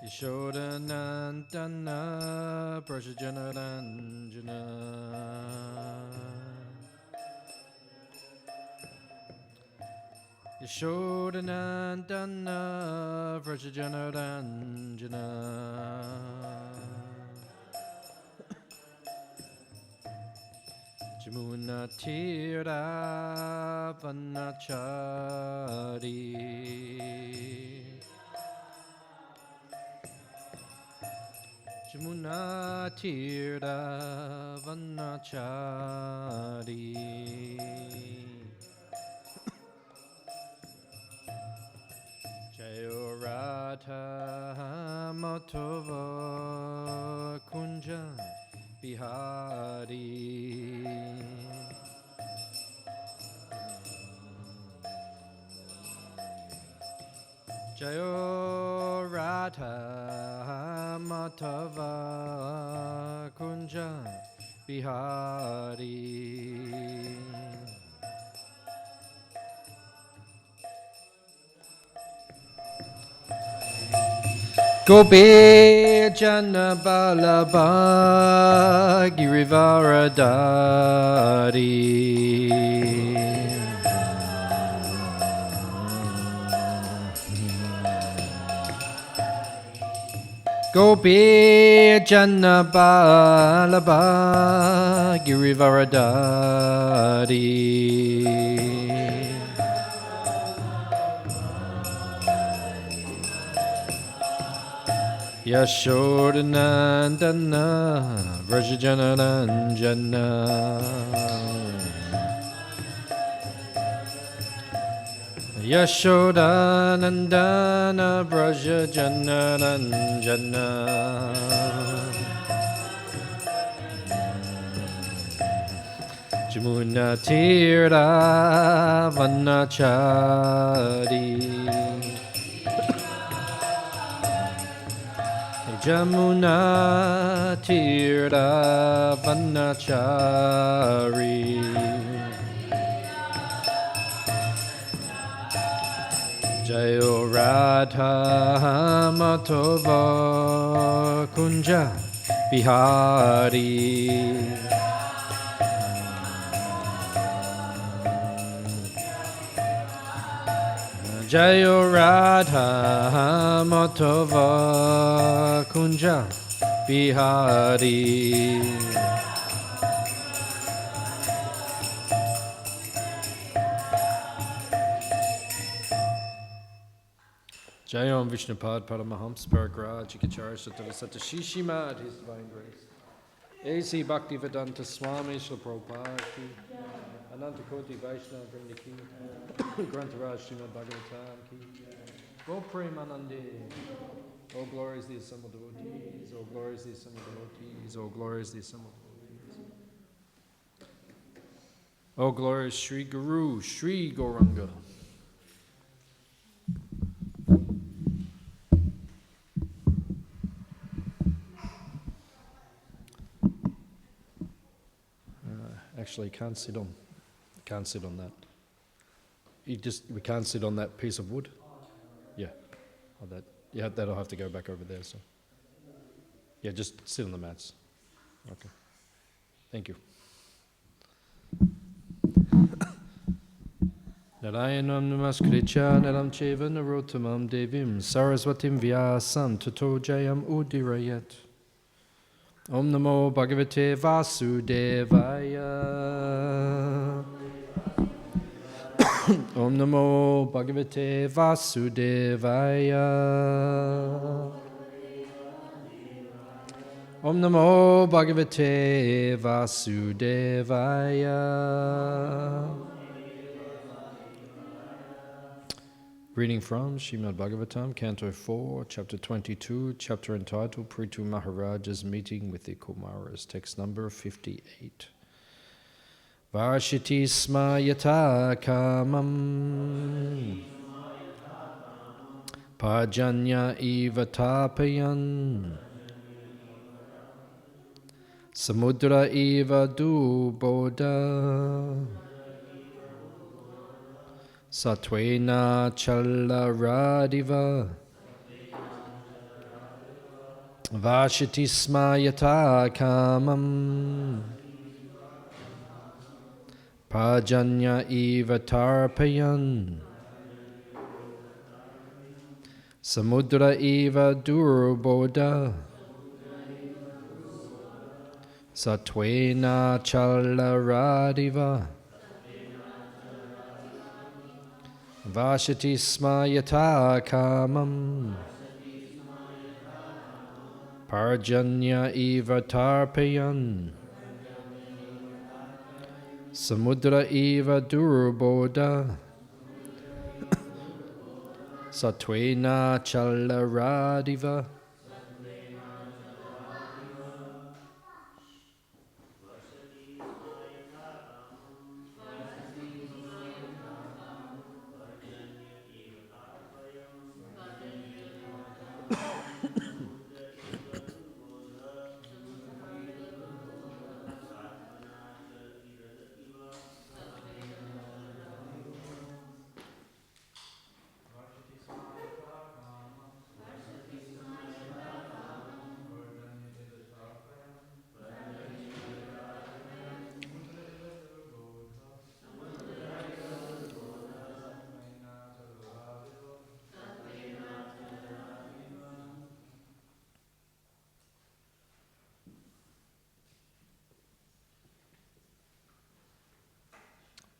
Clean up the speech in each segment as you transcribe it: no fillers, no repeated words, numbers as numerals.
Yashodanandana Prasajanaranjana Yashodanandana Prasajanaranjana Jamuna Tira Vanachari Jamuna Tira Vanachari Jayo Radha Matova Kunja Bihari Jayo Radha Matava Kunja Bihari Gopi Jana Balaba Girivaradari Gopi Jana Balaba Girivaradari Yashodanandana Vrajajanaranjana Yashodanandana Vrajajanaranjana Jamuna Tira Vanachari Jamuna Tira Vanachari Jayo Radha Matova Kunja Bihari Jayo Radha Matava Kunja Bihari Jayam Vishnupad Paramahams Paragraj Ikacharya Sattva Shishimad His Divine Grace A.C. Bhaktivedanta Swami Shri Prabhupada Ki Ananta Koti Vaishnava Vrinda Ki Grantaraj Śrīmad Bhāgavatam Ki Go Premanande Oh glories the assembled devotees Oh glories the assembled devotees Oh glories the assembled devotees Oh glorious Sri Guru Sri Gauranga Actually, can't sit on that. We can't sit on that piece of wood. Yeah, that'll have to go back over there. So, yeah, just sit on the mats. Okay, thank you. Narayanam namaskritya naram cheva narottamam devim saraswatim vyasam tato jayam udirayat. Om Namo Bhagavate Vasudevaya. Om Namo Bhagavate Vasudevaya. Om Namo Bhagavate Vasudevaya. Reading from Śrīmad Bhāgavatam, Canto 4, Chapter 22, chapter entitled Prithu Maharaja's Meeting with the Kumaras, text number 58. Varshiti sma yata kamam Pajanya iva tapayan Samudra iva duboda Satvena chalaradiva Vashiti sma yata kamam Pajanya eva tarpayan Samudra eva durboda Satvena chalaradiva Vashiti sma yata kamam Parjanya eva tarpayan Samudra eva durboda Satvena chalaradiva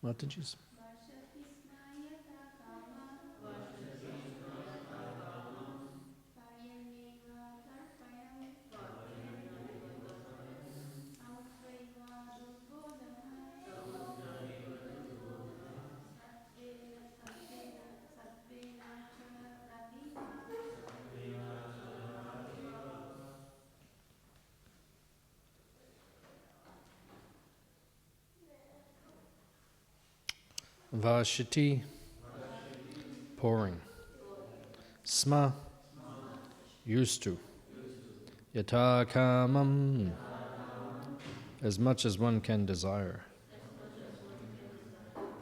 What did you say? Vashiti, pouring. Sma, used to. Yata kamam, as much as one can desire.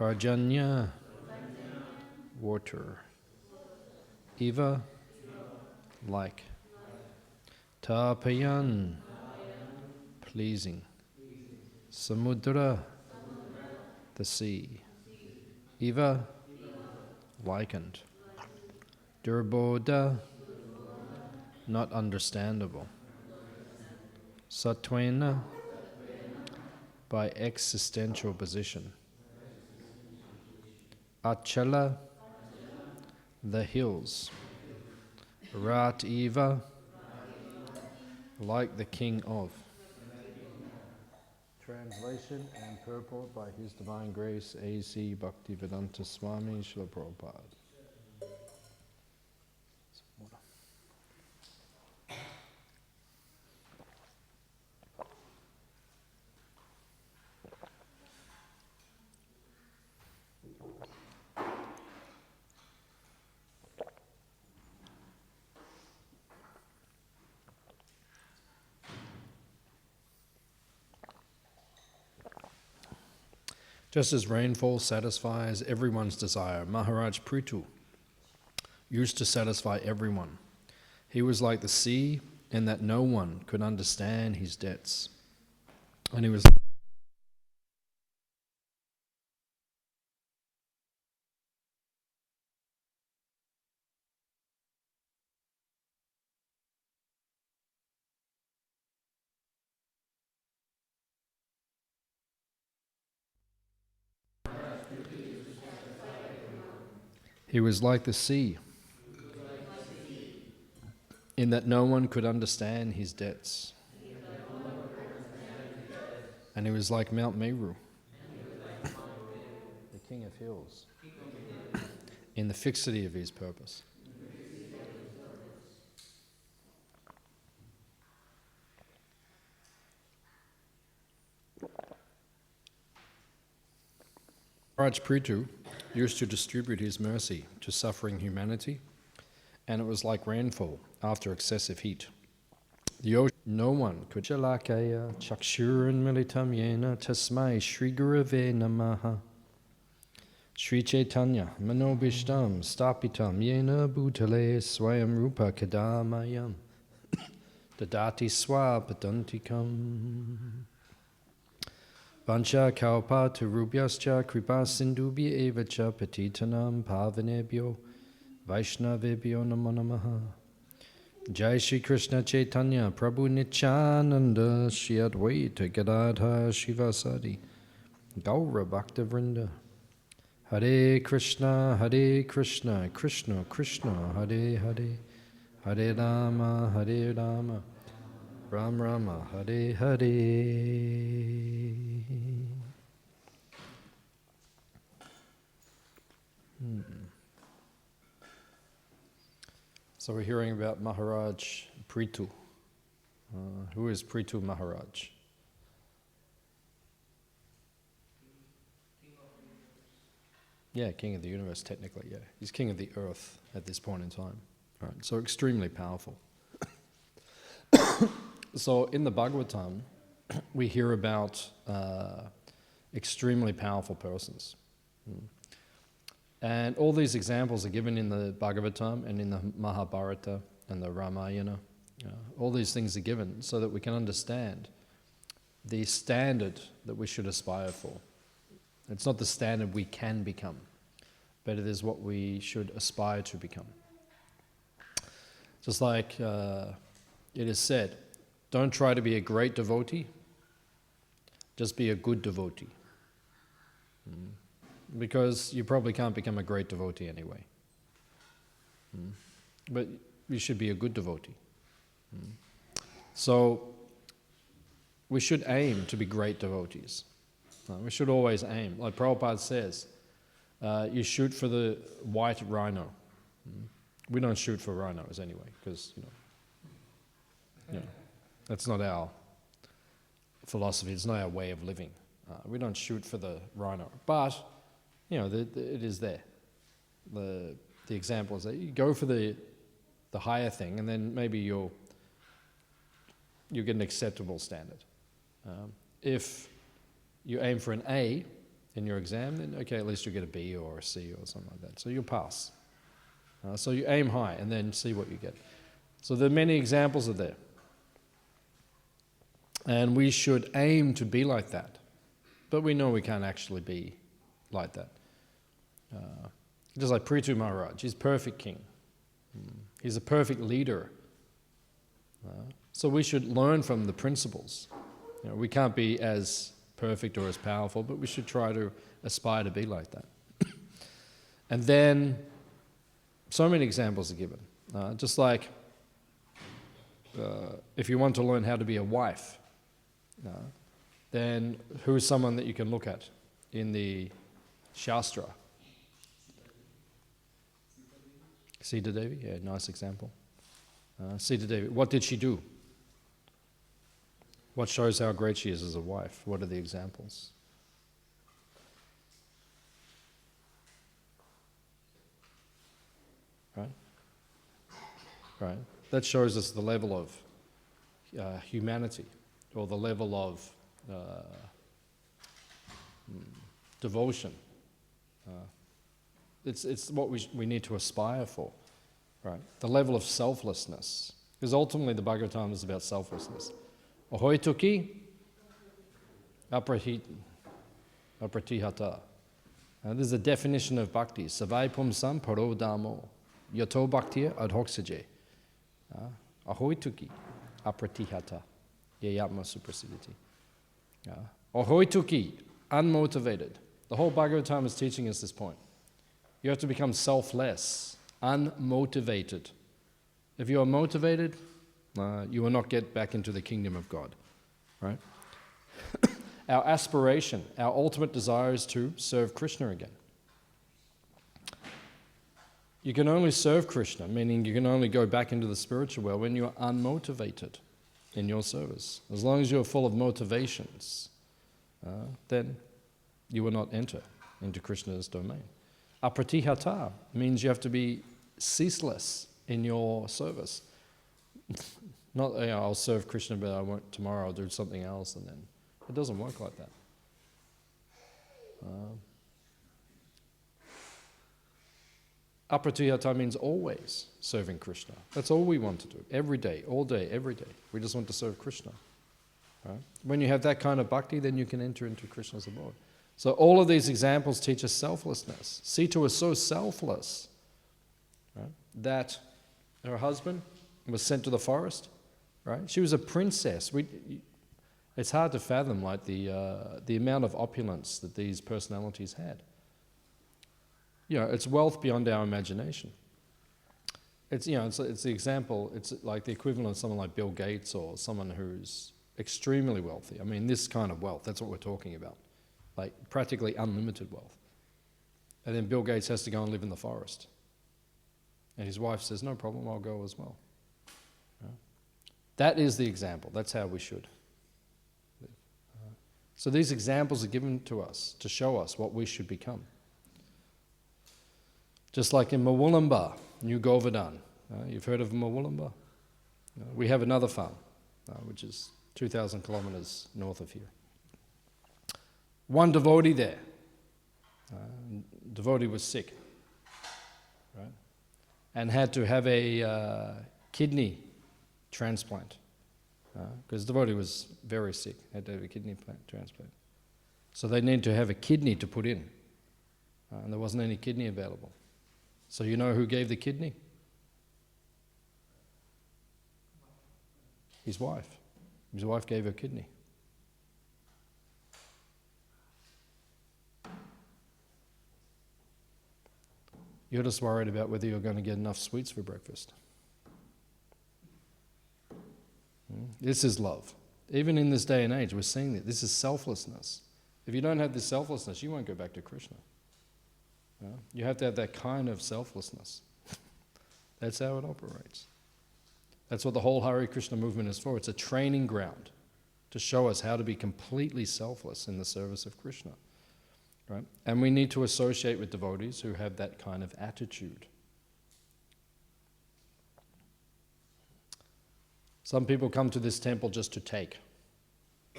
Parjanya, water. Eva, like. Tapayan, pleasing. Samudra, the sea. Eva, likened. Durboda, not understandable. Satvena, by existential position. Achala, the hills. Rat Eva, like the king of. Translation and purport by His Divine Grace A.C. Bhaktivedanta Swami Srila Prabhupada. Just as rainfall satisfies everyone's desire, Maharaj Prithu used to satisfy everyone. He was like the sea in that no one could understand his debts. And he was like the sea in that no one could understand his debts. And he was like Mount Meru, the king of hills, in the fixity of his purpose. Maharaj Prithu used to distribute his mercy to suffering humanity, and it was like rainfall after excessive heat. The ocean, no one could. Jalakaya chakshuran militam yena tasmai Shri Gurave namaha Shri Chaitanya manobishtam stapitam yena bhutale swayam rupa kadamayam Dadati swapadantikam. Vancha kalpa turubhyascha kripa sindubhya evacha patitanam pavanebhyo Vaishnavebhyo namo namaha. Jai Shri Krishna Chaitanya Prabhu Nityananda Shri Advaita Gadadhar Shivasadi Gaura Bhakta Vrinda. Hare Krishna Krishna Krishna Hare Hare Hare Rama Ram Rama Hare Hare. So we're hearing about Maharaj Prithu. Who is Prithu Maharaj? Yeah, king of the universe, technically, yeah. He's king of the earth at this point in time. Right, so extremely powerful. So in the Bhagavatam, we hear about extremely powerful persons. And all these examples are given in the Bhagavatam and in the Mahabharata and the Ramayana. All these things are given so that we can understand the standard that we should aspire for. It's not the standard we can become, but it is what we should aspire to become. Just like it is said, don't try to be a great devotee, just be a good devotee. Because you probably can't become a great devotee anyway. But you should be a good devotee. So we should aim to be great devotees. We should always aim. Like Prabhupada says, you shoot for the white rhino. We don't shoot for rhinos anyway, because that's not our philosophy. It's not our way of living. We don't shoot for the rhino, but it is there. The example is that you go for the higher thing, and then maybe you'll get an acceptable standard. If you aim for an A in your exam, then okay, at least you get a B or a C or something like that. So you'll pass. So you aim high and then see what you get. So there are many examples of there. And we should aim to be like that. But we know we can't actually be like that. Just like Prithu Maharaj, he's perfect king. He's a perfect leader. So we should learn from the principles. We can't be as perfect or as powerful, but we should try to aspire to be like that. And then, so many examples are given. Just like if you want to learn how to be a wife, then who is someone that you can look at in the Shastra? Sita Devi, yeah, nice example. Sita Devi, what did she do? What shows how great she is as a wife? What are the examples? Right? That shows us the level of humanity, or the level of devotion. It's what we need to aspire for, right? The level of selflessness, because ultimately the Bhagavatam is about selflessness. Ahoy tuki apratihata. This is a definition of bhakti. Savai pumsam paro damo yato bhaktiya adhoksaje. Ahoy tuki apratihata yayatma suprasiditi. Ahoy tuki, unmotivated. The whole Bhagavatam is teaching us this point. You have to become selfless, unmotivated. If you are motivated, you will not get back into the kingdom of God, right? Our aspiration, our ultimate desire is to serve Krishna again. You can only serve Krishna, meaning you can only go back into the spiritual world when you are unmotivated in your service. As long as you're full of motivations, then you will not enter into Krishna's domain. Apratihata means you have to be ceaseless in your service. Not, I'll serve Krishna, but I won't tomorrow. I'll do something else, and then it doesn't work like that. Apratihata means always serving Krishna. That's all we want to do. Every day, all day, every day. We just want to serve Krishna. Right? When you have that kind of bhakti, then you can enter into Krishna's abode. So all of these examples teach us selflessness. Sita was so selfless, right, that her husband was sent to the forest. Right? She was a princess. It's hard to fathom, like the amount of opulence that these personalities had. It's wealth beyond our imagination. It's the example. It's like the equivalent of someone like Bill Gates or someone who's extremely wealthy. I mean, this kind of wealth. That's what we're talking about, like practically unlimited wealth. And then Bill Gates has to go and live in the forest, and his wife says, "No problem, I'll go as well." Right? That is the example. That's how we should live. So these examples are given to us to show us what we should become. Just like in Mawulamba, New Govardhan. You've heard of Mawulamba? We have another farm, which is 2,000 kilometers north of here. One devotee there. Devotee was sick, right? And had to have a kidney transplant. Because devotee was very sick, had to have a kidney transplant. So they needed to have a kidney to put in. And there wasn't any kidney available. So you know who gave the kidney? His wife. His wife gave her kidney. You're just worried about whether you're going to get enough sweets for breakfast. This is love. Even in this day and age, we're seeing that. This is selflessness. If you don't have this selflessness, you won't go back to Krishna. You have to have that kind of selflessness. That's how it operates. That's what the whole Hare Krishna movement is for. It's a training ground to show us how to be completely selfless in the service of Krishna. Right? And we need to associate with devotees who have that kind of attitude. Some people come to this temple just to take.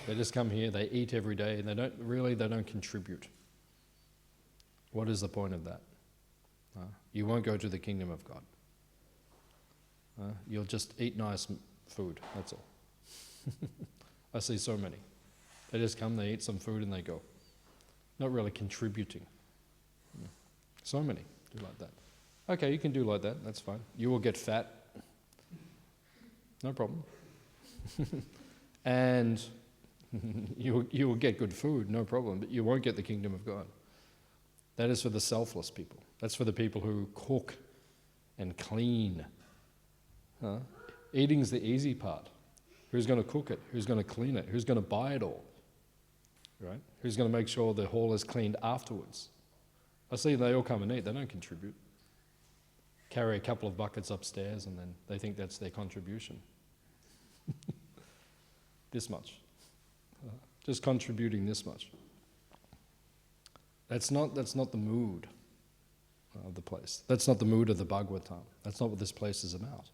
They just come here, they eat every day, and they don't contribute. What is the point of that? You won't go to the kingdom of God. You'll just eat nice food, that's all. I see so many. They just come, they eat some food and they go. Not really contributing. So many do like that. Okay, you can do like that, that's fine. You will get fat. No problem. And you will get good food, no problem, but you won't get the kingdom of God. That is for the selfless people. That's for the people who cook and clean. Eating's the easy part. Who's going to cook it? Who's going to clean it? Who's going to buy it all? Right? Who's going to make sure the hall is cleaned afterwards? I see they all come and eat. They don't contribute. Carry a couple of buckets upstairs and then they think that's their contribution. This much. Just contributing this much. That's not the mood of the place. That's not the mood of the Bhagavatam. That's not what this place is about.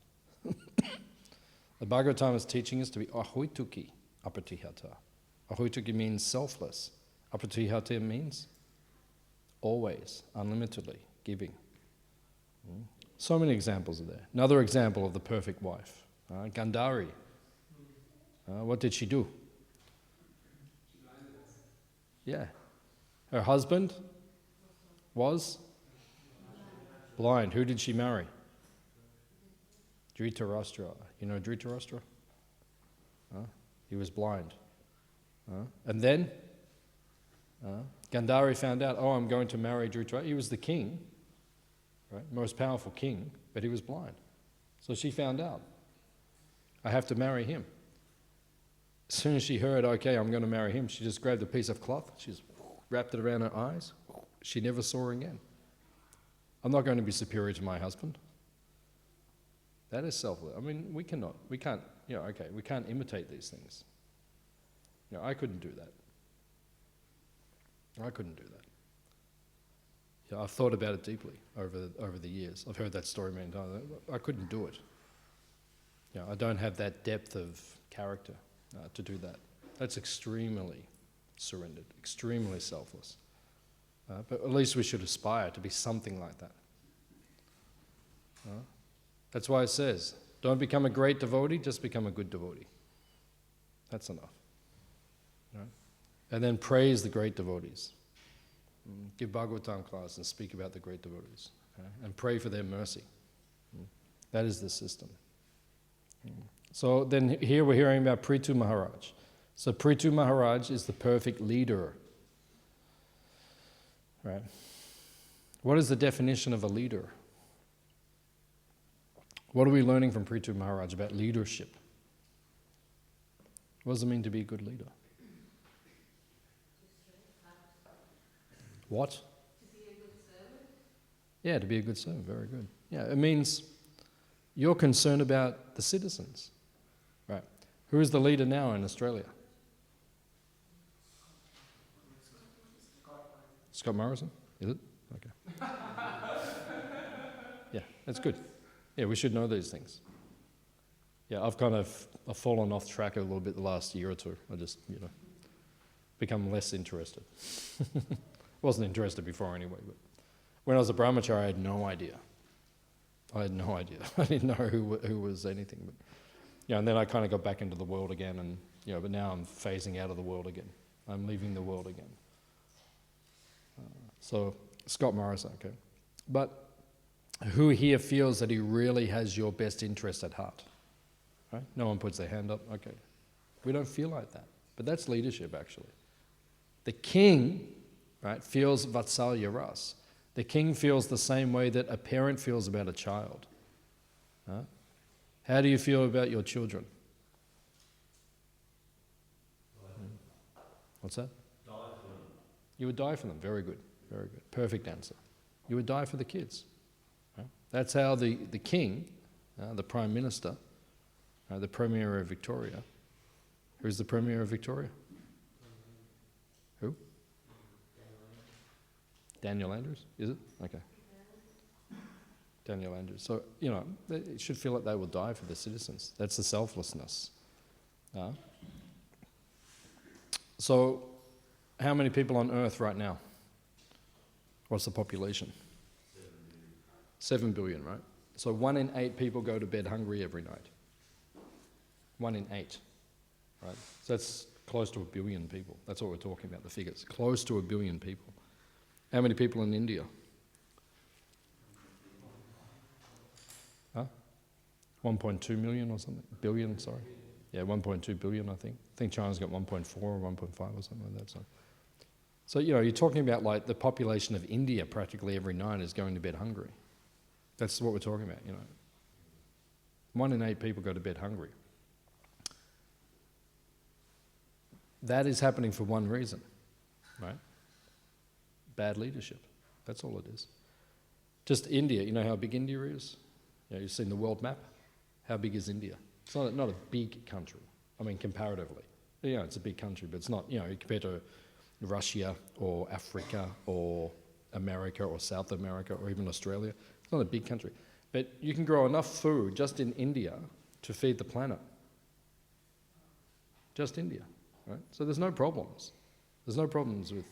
The Bhagavatam is teaching us to be ahoituki apratihata. Ahoituki means selfless. Apratihata means always, unlimitedly, giving. So many examples are there. Another example of the perfect wife. Gandhari. What did she do? Yeah. Her husband was blind. Who did she marry? Dhritarashtra. You know Dhritarashtra? He was blind. And then Gandhari found out, I'm going to marry Dhritarashtra. He was the king, right? Most powerful king, but he was blind. So she found out, I have to marry him. As soon as she heard, okay, I'm going to marry him, she just grabbed a piece of cloth, she just wrapped it around her eyes. She never saw her again. I'm not going to be superior to my husband. That is selfless. I mean, we can't imitate these things. I couldn't do that. I've thought about it deeply over the years. I've heard that story many times. I couldn't do it. I don't have that depth of character to do that. That's extremely surrendered, extremely selfless. But at least we should aspire to be something like that. That's why it says, don't become a great devotee, just become a good devotee. That's enough. Right? And then praise the great devotees. Give Bhagavatam class and speak about the great devotees. And pray for their mercy. That is the system. So then here we're hearing about Prithu Maharaj. So Prithu Maharaj is the perfect leader. Right? What is the definition of a leader? What are we learning from Prithu Maharaj about leadership? What does it mean to be a good leader? What? To be a good servant? Yeah, to be a good servant. Very good. Yeah, it means you're concerned about the citizens. Right. Who is the leader now in Australia? Scott Morrison? Is it? Okay. Yeah, that's good. Yeah, we should know these things. Yeah, I've fallen off track a little bit the last year or two. I just, become less interested. Wasn't interested before anyway, but when I was a Brahmachari, I had no idea. I didn't know who was anything. But, and then I kind of got back into the world again, and but now I'm phasing out of the world again. I'm leaving the world again. So Scott Morrison, okay. But who here feels that he really has your best interest at heart? Right? No one puts their hand up. Okay. We don't feel like that. But that's leadership, actually. The king, right, feels vatsalya ras. The king feels the same way that a parent feels about a child. Huh? How do you feel about your children? What's that? Die for them. You would die for them. Very good. Very good. Perfect answer. You would die for the kids. Right? That's how the king, the prime minister, the premier of Victoria. Who's the premier of Victoria? Who? Daniel Andrews, is it? Okay. Daniel Andrews. So, they should feel like they will die for the citizens. That's the selflessness. So, how many people on earth right now? What's the population? 7 billion, right? So 1 in 8 people go to bed hungry every night. 1 in 8, right? So that's close to 1 billion people. That's what we're talking about, the figures. Close to 1 billion people. How many people in India? 1.2 million or something? Billion, sorry. Yeah, 1.2 billion, I think. I think China's got 1.4 or 1.5 or something like that. So you're talking about like the population of India practically every night is going to bed hungry. That's what we're talking about, 1 in 8 people go to bed hungry. That is happening for one reason, right? Bad leadership. That's all it is. Just India, you know how big India is? You've seen the world map. How big is India? It's not a big country. I mean, comparatively. It's a big country, but it's not, compared to Russia or Africa or America or South America or even Australia, it's not a big country. But you can grow enough food just in India to feed the planet. Just India, right? So there's no problems. There's no problems with,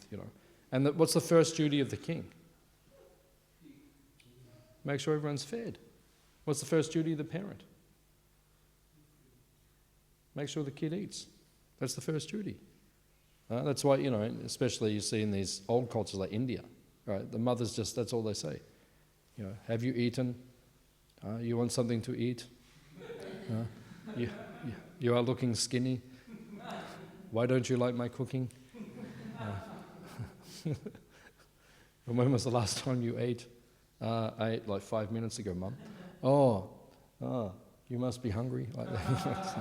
And what's the first duty of the king? Make sure everyone's fed. What's the first duty of the parent? Make sure the kid eats. That's the first duty. That's why, especially you see in these old cultures like India, right? The mothers that's all they say. Have you eaten? You want something to eat? You are looking skinny. Why don't you like my cooking? And when was the last time you ate? I ate like 5 minutes ago, Mum. Oh, you must be hungry. Like that.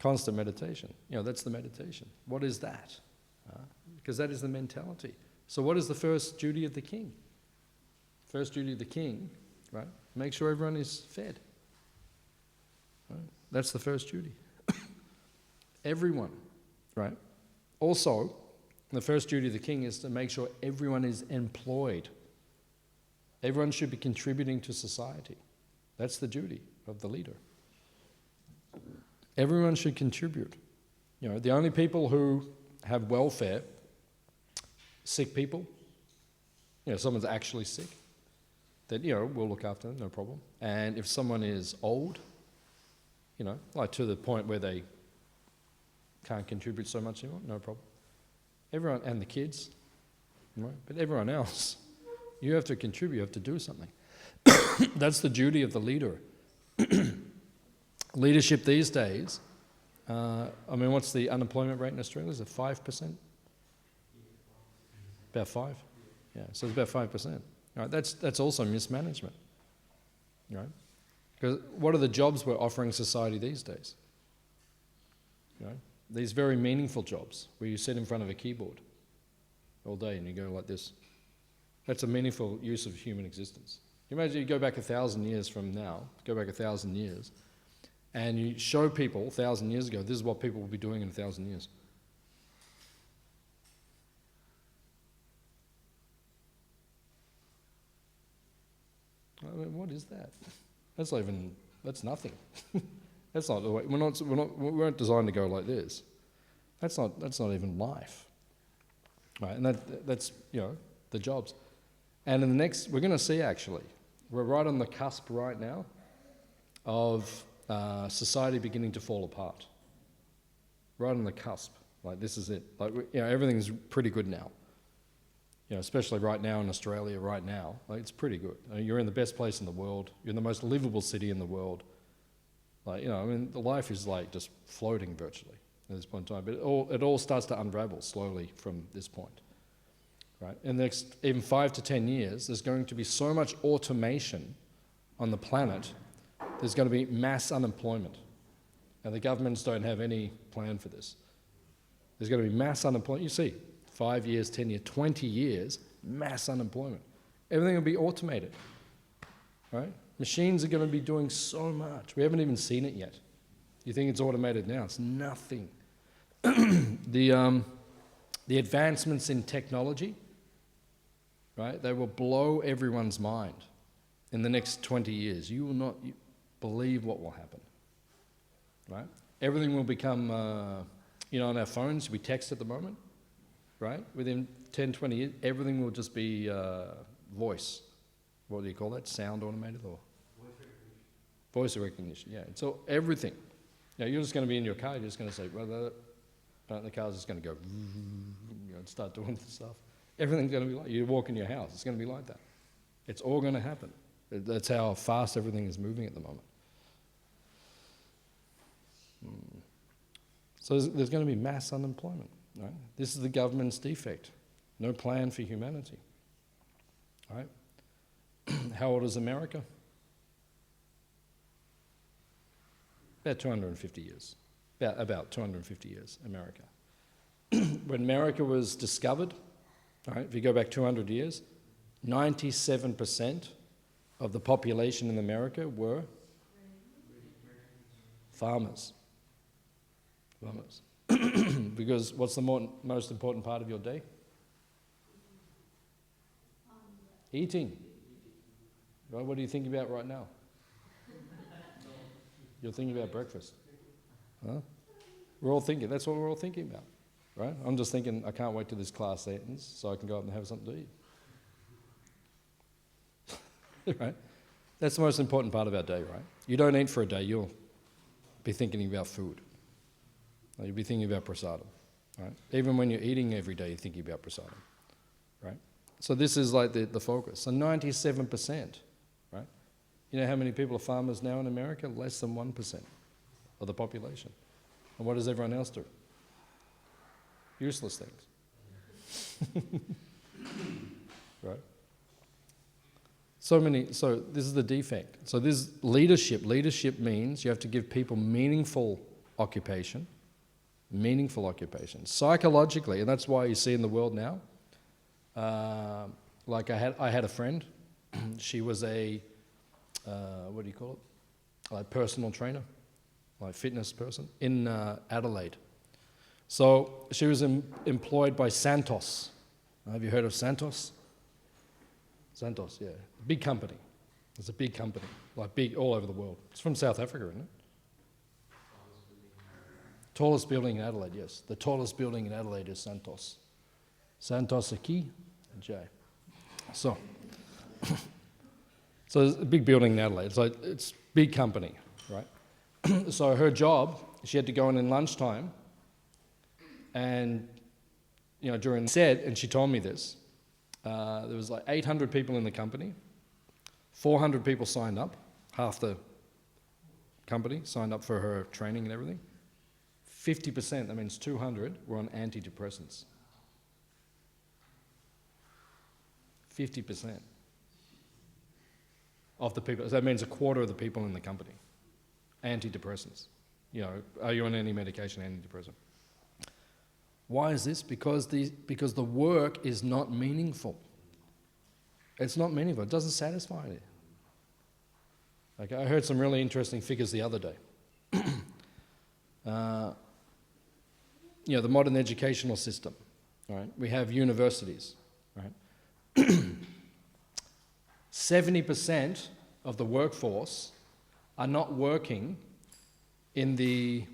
Constant meditation. That's the meditation. What is that? Because that is the mentality. So what is the first duty of the king? First duty of the king, right? Make sure everyone is fed. Right? That's the first duty. Everyone, right? Also, the first duty of the king is to make sure everyone is employed. Everyone should be contributing to society. That's the duty of the leader. Everyone should contribute. The only people who have welfare, sick people, someone's actually sick, that, you know, we'll look after them, no problem. And if someone is old, you know, like to the point where they can't contribute so much anymore, no problem. Everyone, and the kids, right? But everyone else, you have to contribute, you have to do something. That's the duty of the leader. Leadership these days, I mean, what's the unemployment rate in Australia? Is it 5%? About 5? Yeah, so it's about 5%. Right? That's also mismanagement. Right? Because what are the jobs we're offering society these days? You know, these very meaningful jobs where you sit in front of a keyboard all day and you go like this. That's a meaningful use of human existence. You imagine you go back 1,000 years from now, go back 1,000 years, and you show people 1,000 years ago, this is what people will be doing in 1,000 years. I mean, what is that? That's not even, that's nothing. That's not the way, we weren't designed to go like this. That's not even life. Right, and that's, you know, the jobs. And in the next, we're going to see actually, we're right on the cusp right now of society beginning to fall apart. Right on the cusp, like this is it. Like, you know, everything's pretty good now. You know, especially right now in Australia, right now, like it's pretty good. I mean, you're in the best place in the world. You're in the most livable city in the world. Like, you know, I mean, the life is like just floating virtually at this point in time. But it all starts to unravel slowly from this point, right? In the next even 5 to 10 years, there's going to be so much automation on the planet. There's going to be mass unemployment, and the governments don't have any plan for this. There's going to be mass unemployment. You see. 5 years, 10 years, 20 years, mass unemployment. Everything will be automated, right? Machines are going to be doing so much. We haven't even seen it yet. You think it's automated now? It's nothing. The advancements in technology, right? They will blow everyone's mind in the next 20 years. You will not believe what will happen, right? Everything will become, you know, on our phones, we text at the moment. Right? Within 10, 20 years, everything will just be voice. What do you call that? Sound automated or? Voice recognition, yeah. It's all, everything. You know, you're just going to be in your car, you're just going to say, well, the car's just going to go, you know, and start doing stuff. Everything's going to be like, you walk in your house, it's going to be like that. It's all going to happen. That's how fast everything is moving at the moment. So there's going to be mass unemployment. Right? This is the government's defect. No plan for humanity. Right? How old is America? About 250 years. About 250 years, America. When America was discovered, right, if you go back 200 years, 97% of the population in America were farmers. Farmers. Because what's the most important part of your day? Eating. Right? What are you thinking about right now? You're thinking about breakfast. Huh? We're all thinking, that's what we're all thinking about. Right? I'm just thinking, I can't wait till this class ends so I can go up and have something to eat. Right? That's the most important part of our day, right? You don't eat for a day, you'll be thinking about food. You'll be thinking about prasadam, right? Even when you're eating every day, you're thinking about prasadam, right? So this is like the focus. So 97%, right? You know how many people are farmers now in America? Less than 1% of the population. And what does everyone else do? Useless things. Right? So this is the defect. So this is leadership. Leadership means you have to give people meaningful occupation. Meaningful occupation. Psychologically, and that's why you see in the world now, like I had a friend, she was a, what do you call it? Like personal trainer, like fitness person in Adelaide. So she was employed by Santos. Have you heard of Santos? Santos, yeah. Big company. It's a big company, like big all over the world. It's from South Africa, isn't it? Tallest building in Adelaide, yes. The tallest building in Adelaide is Santos. Santos aqui, J. So, So there's a big building in Adelaide. So it's big company, right? So her job, she had to go in lunchtime, and during the set, and she told me this, there was like 800 people in the company, 400 people signed up, half the company signed up for her training and everything. 50%, that means 200, were on antidepressants. 50% of the people, so that means a quarter of the people in the company, antidepressants. Are you on any medication, antidepressant? Why is this? Because the work is not meaningful. It's not meaningful. It doesn't satisfy you. Okay, I heard some really interesting figures the other day. The modern educational system, right? We have universities, right? 70% of the workforce are not working in the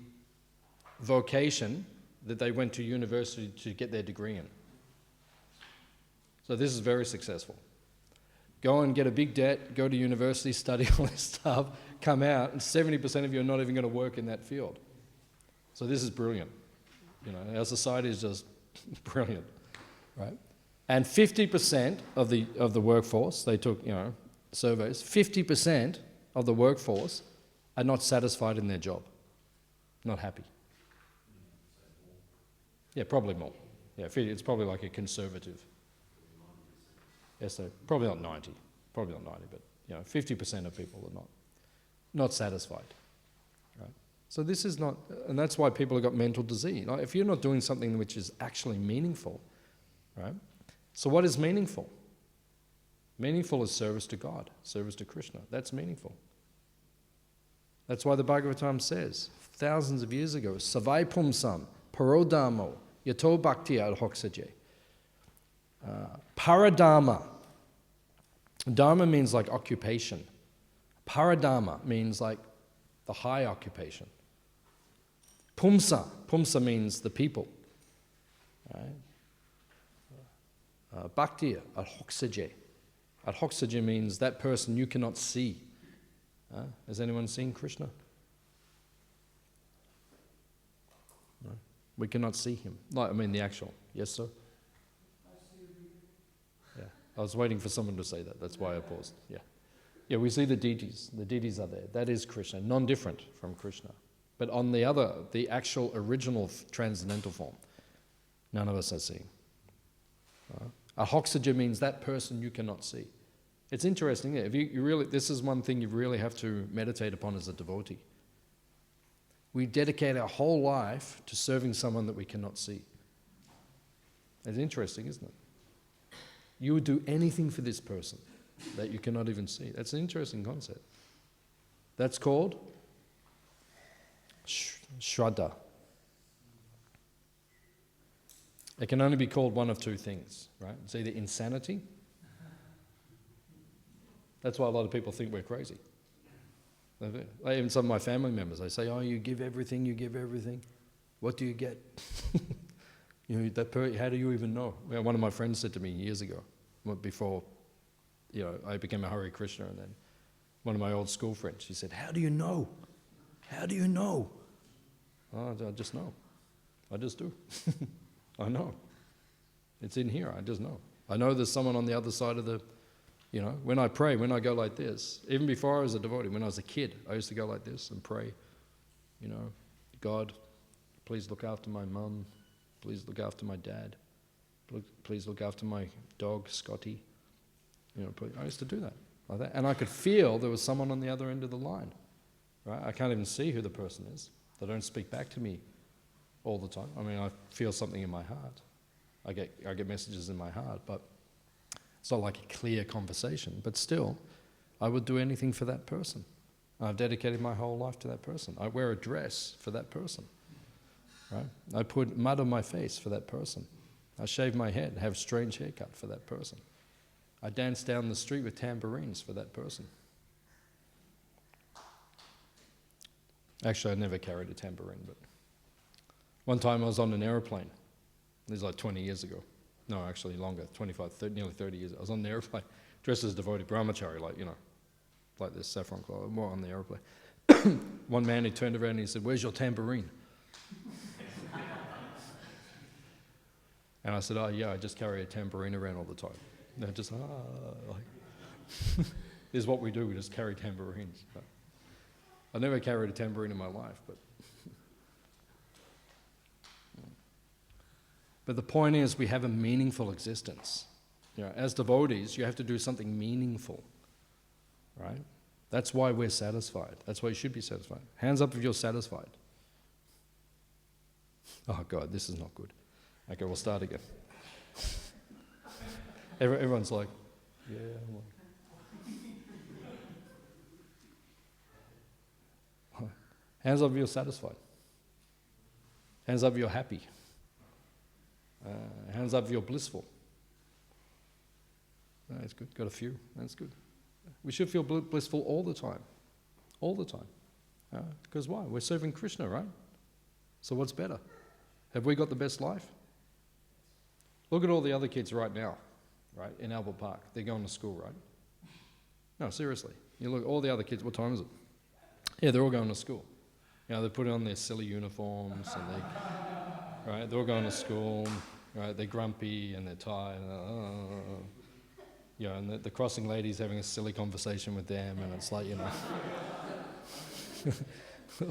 vocation that they went to university to get their degree in. So this is very successful. Go and get a big debt, go to university, study all this stuff, come out, and 70% of you are not even going to work in that field. So this is brilliant. Our society is just brilliant, right? And 50% of the workforce, they took surveys, 50% of the workforce are not satisfied in their job, not happy. Yeah, probably more. Yeah, it's probably like a conservative. Yeah, so probably not 90, but 50% of people are not satisfied, right? So this is not, and that's why people have got mental disease. If you're not doing something which is actually meaningful, right? So what is meaningful? Meaningful is service to God, service to Krishna. That's meaningful. That's why the Bhagavatam says, thousands of years ago, Savai Pumsam, Parodamo, Yato Bhakti Adhoksaje. Paradharma. Dharma means like occupation. Paradharma means like the high occupation. Pumsa means the people. Right? Bhakti Adhoksaje. Adhoksaje means that person you cannot see. Has anyone seen Krishna? No. We cannot see him. The actual. Yes, sir? Yeah. I was waiting for someone to say that. That's why I paused. Yeah. Yeah, we see the deities. The deities are there. That is Krishna, non-different from Krishna. But on the actual original transcendental form, none of us are seeing. Adhoksaja means that person you cannot see. It's interesting. If you really, this is one thing you really have to meditate upon as a devotee. We dedicate our whole life to serving someone that we cannot see. It's interesting, isn't it? You would do anything for this person that you cannot even see. That's an interesting concept. That's called Shraddha. It can only be called one of two things, right? It's either insanity. That's why a lot of people think we're crazy. Even some of my family members, they say, "Oh, you give everything, you give everything. What do you get?" How do you even know? Well, one of my friends said to me years ago, before I became a Hare Krishna, and then one of my old school friends, she said, "How do you know? How do you know?" Oh, I just know. I just do. I know. It's in here, I just know. I know there's someone on the other side of the, when I pray, when I go like this, even before I was a devotee, when I was a kid, I used to go like this and pray, God, please look after my mum, please look after my dad, please look after my dog, Scotty. I used to do that like that. And I could feel there was someone on the other end of the line, right? I can't even see who the person is. They don't speak back to me all the time. I feel something in my heart. I get messages in my heart, but it's not like a clear conversation. But still, I would do anything for that person. I've dedicated my whole life to that person. I wear a dress for that person, right? I put mud on my face for that person. I shave my head and have a strange haircut for that person. I dance down the street with tambourines for that person. Actually, I never carried a tambourine, but one time I was on an aeroplane. This is like 20 years ago. No, actually longer, 25, 30, nearly 30 years. I was on an aeroplane, dressed as a devotee, Brahmachari, like this saffron cloth, more on the aeroplane. One man, he turned around and he said, "Where's your tambourine?" And I said, "Oh yeah, I just carry a tambourine around all the time." And they're just, like, this is what we do, we just carry tambourines. But I never carried a tambourine in my life, but the point is, we have a meaningful existence. You know, as devotees, you have to do something meaningful, right? That's why we're satisfied. That's why you should be satisfied. Hands up if you're satisfied. Oh God, this is not good. Okay, we'll start again. Everyone's like, yeah, I'm like. Hands up if you're satisfied. Hands up if you're happy. Hands up if you're blissful. That's good. Got a few. That's good. We should feel blissful all the time. All the time. Because why? We're serving Krishna, right? So what's better? Have we got the best life? Look at all the other kids right now, right, in Albert Park. They're going to school, right? No, seriously. You look at all the other kids, what time is it? Yeah, they're all going to school. You know, they put on their silly uniforms and they're all going to school, right? They're grumpy and they're tired. You know, and the crossing lady's having a silly conversation with them, and it's like, you know,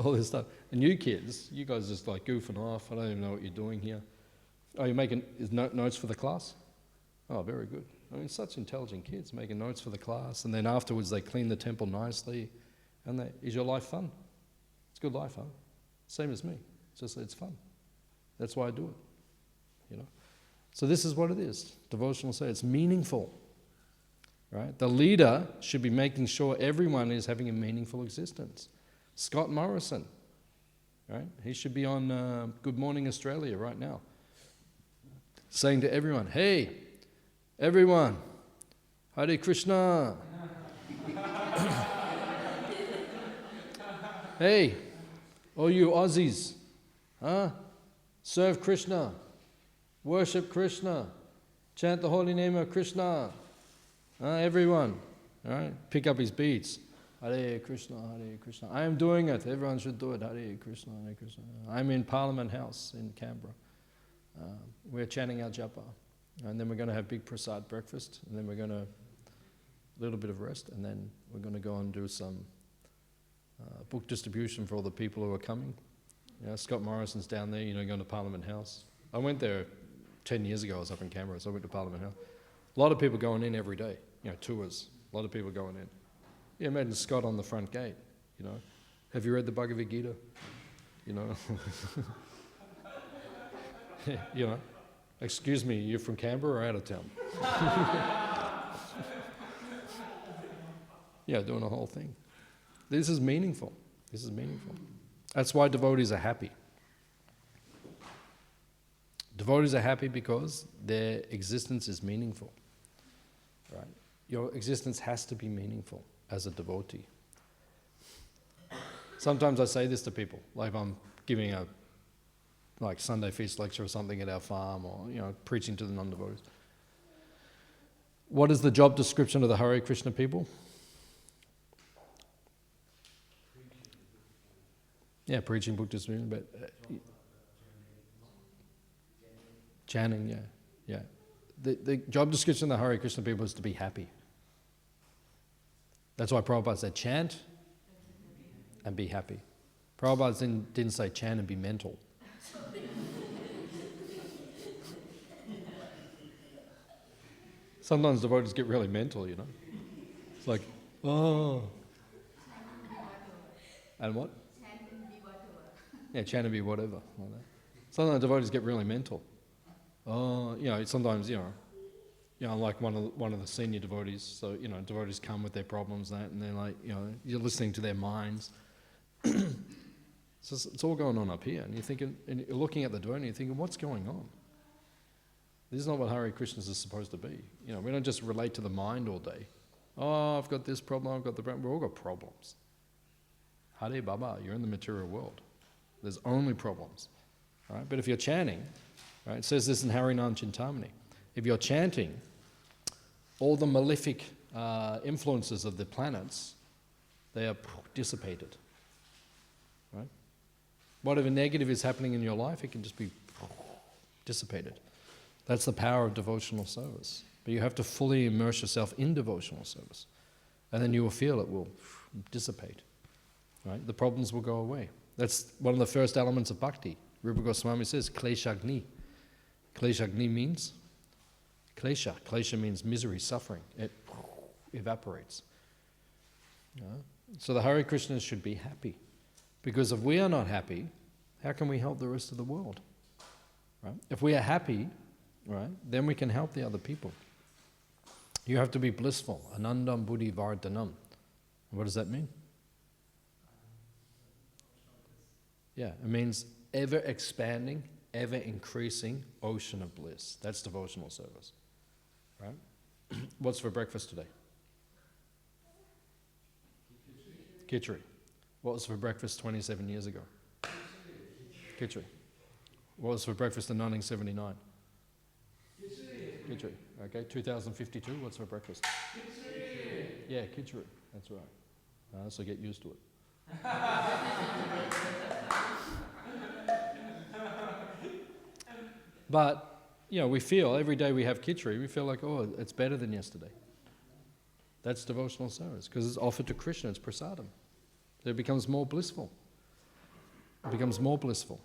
all this stuff. And you kids, you guys just like goofing off. I don't even know what you're doing here. Oh, you're making notes for the class? Oh, very good. I mean, such intelligent kids making notes for the class, and then afterwards they clean the temple nicely. And is your life fun? It's a good life, huh? Same as me. It's fun. That's why I do it. You know. So this is what it is. Devotional say it's meaningful. Right? The leader should be making sure everyone is having a meaningful existence. Scott Morrison, right? He should be on Good Morning Australia right now, saying to everyone, "Hey, everyone, Hare Krishna." Hey, all you Aussies, serve Krishna, worship Krishna, chant the holy name of Krishna. Everyone, all right, pick up his beats. Hare Krishna, Hare Krishna. I am doing it. Everyone should do it. Hare Krishna, Hare Krishna. I'm in Parliament House in Canberra. We're chanting our japa. And then we're going to have big prasad breakfast. And then we're going to, a little bit of rest. And then we're going to go and do some book distribution for all the people who are coming. You know, Scott Morrison's down there, you know, going to Parliament House. I went there 10 years ago. I was up in Canberra, so I went to Parliament House. A lot of people going in every day, you know, tours. A lot of people going in. Yeah, imagine Scott on the front gate, you know. Have you read the Bhagavad Gita? You know. You know. Excuse me, you're from Canberra or out of town? Yeah, doing the whole thing. This is meaningful. This is meaningful. That's why devotees are happy. Devotees are happy because their existence is meaningful. Right? Your existence has to be meaningful as a devotee. Sometimes I say this to people, like if I'm giving a Sunday feast lecture or something at our farm, or you know, preaching to the non-devotees. What is the job description of the Hare Krishna people? Yeah, preaching, book distribution, but chanting, yeah. The job description of the Hare Krishna people is to be happy. That's why Prabhupada said chant and be happy. Prabhupada didn't say chant and be mental. Sometimes devotees get really mental, you know. It's like, oh. And what? Chant and be whatever. Yeah, chant and be whatever. Like that. Sometimes devotees get really mental. Oh, you know, sometimes, you know, like one of the senior devotees, so, you know, devotees come with their problems and they're like, you know, you're listening to their minds. So it's all going on up here, and you're thinking, and you're looking at the devotee and you're thinking, what's going on? This is not what Hare Krishnas is supposed to be. You know, we don't just relate to the mind all day. Oh, I've got this problem, I've got the problem. We've all got problems. Hare Baba, you're in the material world. There's only problems. Right? But if you're chanting, right, it says this in Harinam Chintamani, if you're chanting, all the malefic influences of the planets They are dissipated. Right? Whatever negative is happening in your life, it can just be dissipated. That's the power of devotional service. But you have to fully immerse yourself in devotional service. And then you will feel it will dissipate. Right? The problems will go away. That's one of the first elements of bhakti. Rupa Goswami says, kleshagni. Kleshagni means klesha. Klesha means misery, suffering. It evaporates. So the Hare Krishnas should be happy. Because if we are not happy, how can we help the rest of the world? Right? If we are happy, right, then we can help the other people. You have to be blissful. Anandam buddhi vardhanam. What does that mean? Yeah, it means ever expanding, ever increasing ocean of bliss. That's devotional service. Right? What's for breakfast today? Khichdi. What was for breakfast 27 years ago? Khichdi. What was for breakfast in 1979? Khichdi. Okay, 2052, what's for breakfast? Khichdi. Yeah, khichdi. That's right. So get used to it. But, we feel, every day we have khichdi, we feel like, oh, it's better than yesterday. That's devotional service, because it's offered to Krishna, it's prasadam. So it becomes more blissful. It becomes more blissful.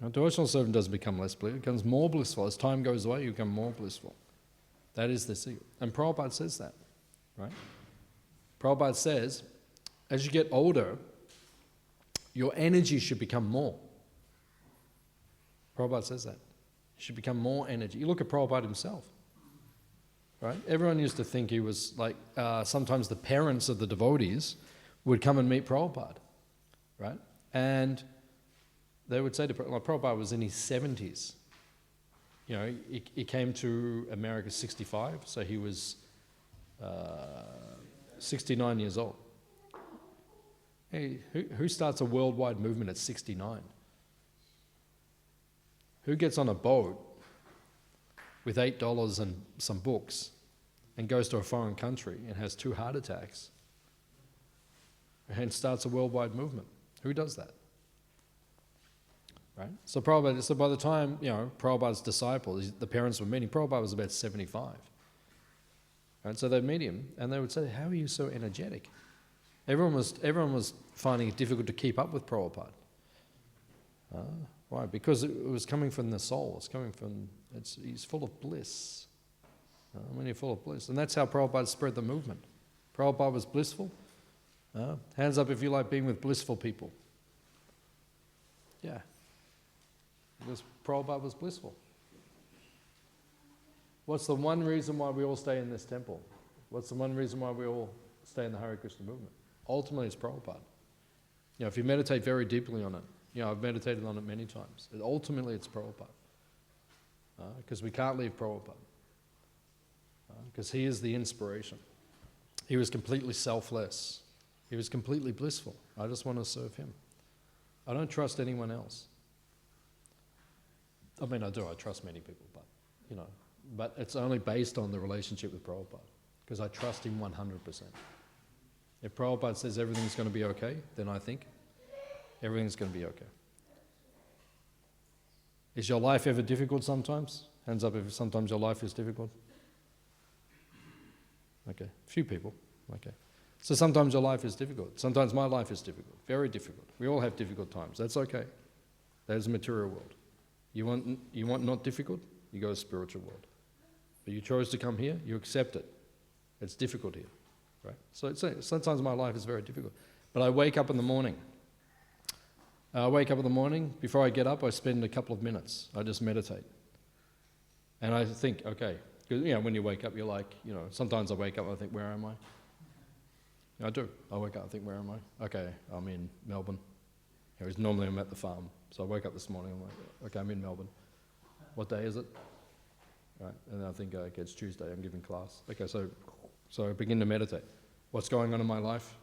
Now, devotional service doesn't become less blissful, it becomes more blissful. As time goes away, you become more blissful. That is the secret. And Prabhupada says that, right? Prabhupada says, as you get older, your energy should become more. Prabhupada says that. You should become more energy. You look at Prabhupada himself, right? Everyone used to think he was like, sometimes the parents of the devotees would come and meet Prabhupada, right? And they would say to Prabhupada, like Prabhupada was in his 70s. He came to America 65, so he was 69 years old. Hey, who starts a worldwide movement at 69? Who gets on a boat with $8 and some books and goes to a foreign country and has 2 heart attacks and starts a worldwide movement? Who does that? Right? So by the time, Prabhupada's disciples, the parents were meeting, Prabhupada was about 75. And so they'd meet him and they would say, how are you so energetic? Everyone was finding it difficult to keep up with Prabhupada. Why? Because it was coming from the soul. He's full of bliss. When you're full of bliss. And that's how Prabhupada spread the movement. Prabhupada was blissful. Hands up if you like being with blissful people. Yeah. Because Prabhupada was blissful. What's the one reason why we all stay in this temple? What's the one reason why we all stay in the Hare Krishna movement? Ultimately, it's Prabhupada. If you meditate very deeply on it, I've meditated on it many times. Ultimately, it's Prabhupada. Because we can't leave Prabhupada. Because he is the inspiration. He was completely selfless. He was completely blissful. I just want to serve him. I don't trust anyone else. I mean, I do. I trust many people, but it's only based on the relationship with Prabhupada. Because I trust him 100%. If Prabhupada says everything's going to be okay, then I think everything's going to be okay. Is your life ever difficult sometimes? Hands up if sometimes your life is difficult. Okay, few people. Okay. So sometimes your life is difficult. Sometimes my life is difficult, very difficult. We all have difficult times. That's okay. That is the material world. You want not difficult? You go to spiritual world. But you chose to come here, you accept it. It's difficult here, right? So sometimes my life is very difficult. But I wake up in the morning. Before I get up, I spend a couple of minutes. I just meditate. And I think, okay, because when you wake up, you're like, sometimes I wake up and I think, where am I? I do. I wake up and think, where am I? Okay, I'm in Melbourne. Normally I'm at the farm. So I wake up this morning, I'm like, okay, I'm in Melbourne. What day is it? Right, and then I think, okay, it's Tuesday, I'm giving class. Okay, so I begin to meditate. What's going on in my life?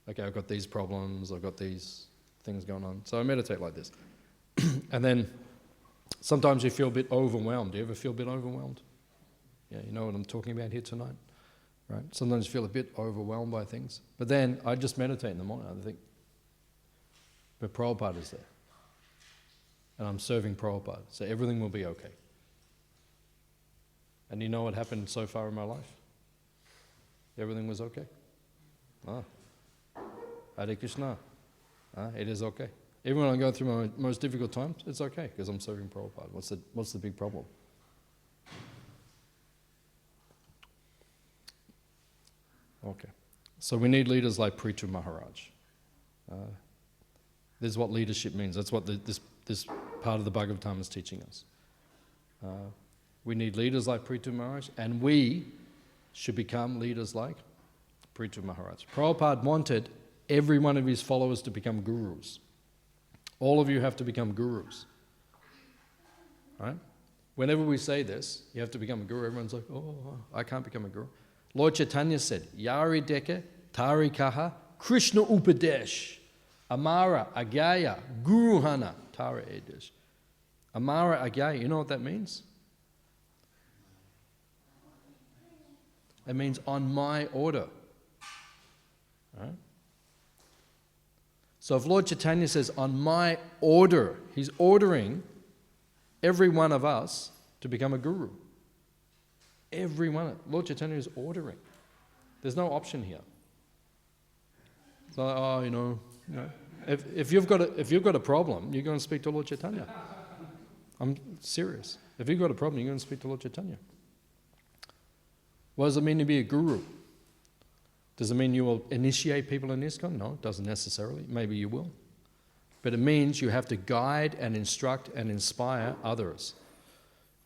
Okay, I've got these problems, I've got these things going on. So I meditate like this. And then sometimes you feel a bit overwhelmed. Do you ever feel a bit overwhelmed? Yeah, you know what I'm talking about here tonight? right? Sometimes you feel a bit overwhelmed by things. But then I just meditate in the morning. I think, but Prabhupada is there. And I'm serving Prabhupada, so everything will be okay. And you know what happened so far in my life? Everything was okay. Hare Krishna. It is okay. Even when I go through my most difficult times, it's okay because I'm serving Prabhupada. What's the big problem? Okay. So we need leaders like Prithu Maharaj. This is what leadership means. That's what this part of the Bhagavatam is teaching us. We need leaders like Prithu Maharaj, and we should become leaders like Prithu Maharaj. Prabhupada wanted every one of his followers to become gurus. All of you have to become gurus. Right? Whenever we say this, you have to become a guru, everyone's like, oh, I can't become a guru. Lord Chaitanya said, Yari Deke, Tari Kaha, Krishna Upadesh, Amara Agyaya, Guruhana, Tara Edesh. Amara Agyaya, you know what that means? It means on my order. Right? So if Lord Chaitanya says, on my order, he's ordering every one of us to become a guru. Every one. Lord Chaitanya is ordering. There's no option here. It's like, you know. If you've got a problem, you're going to speak to Lord Chaitanya. I'm serious. If you've got a problem, you're going to speak to Lord Chaitanya. What does it mean to be a guru? Does it mean you will initiate people in ISKCON? No, it doesn't necessarily. Maybe you will. But it means you have to guide and instruct and inspire others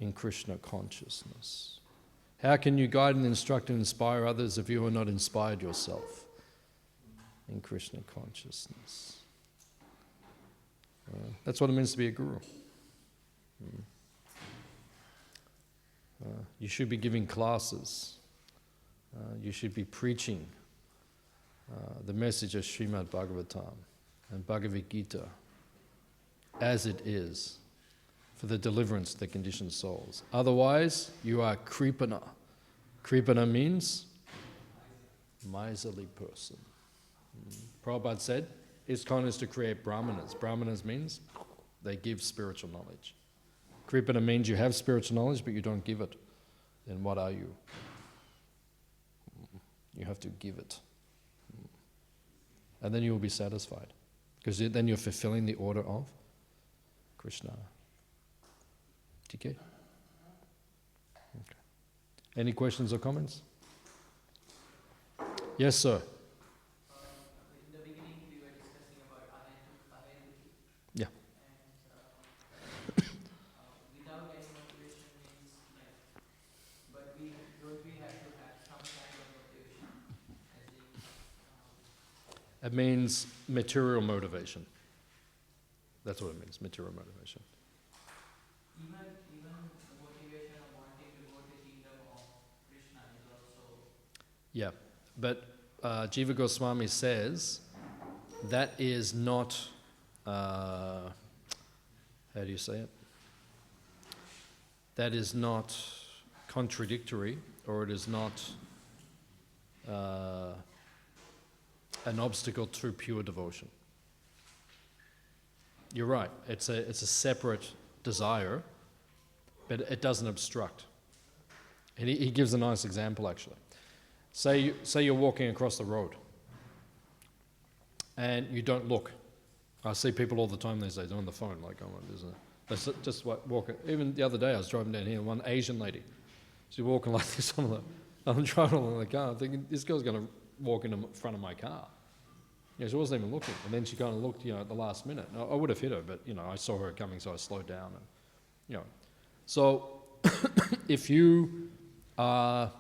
in Krishna consciousness. How can you guide and instruct and inspire others if you are not inspired yourself in Krishna consciousness? That's what it means to be a guru. You should be giving classes. You should be preaching the message of Śrīmad Bhāgavatam and Bhagavad Gita as it is for the deliverance of the conditioned souls. Otherwise, you are Kripana. Kripana means miserly person. Prabhupada said, ISKCON is to create Brahmanas. Brahmanas means they give spiritual knowledge. Kripana means you have spiritual knowledge, but you don't give it. Then what are you? You have to give it. And then you will be satisfied. Because then you're fulfilling the order of Krishna. Okay? Okay. Any questions or comments? Yes, sir. In the beginning, we were discussing about Ahetuki. Yeah. And without any motivation means like, but we have to have some kind of motivation. It means material motivation. That's what it means, material motivation. Even the motivation of wanting to go to the kingdom of Krishna is also... Yeah, but Jiva Goswami says that is not, how do you say it? That is not contradictory, or it is not an obstacle to pure devotion. You're right, it's a separate desire, but it doesn't obstruct. And he gives a nice example actually. Say you're walking across the road and you don't look. I see people all the time these days on the phone, like, they just walking. Even the other day I was driving down here, one Asian lady, she's walking like this I'm driving along the car, I'm thinking, this girl's going to walk in front of my car. She wasn't even looking. And then she kind of looked, at the last minute. I would have hit her, but, I saw her coming, so I slowed down. And, So, if you are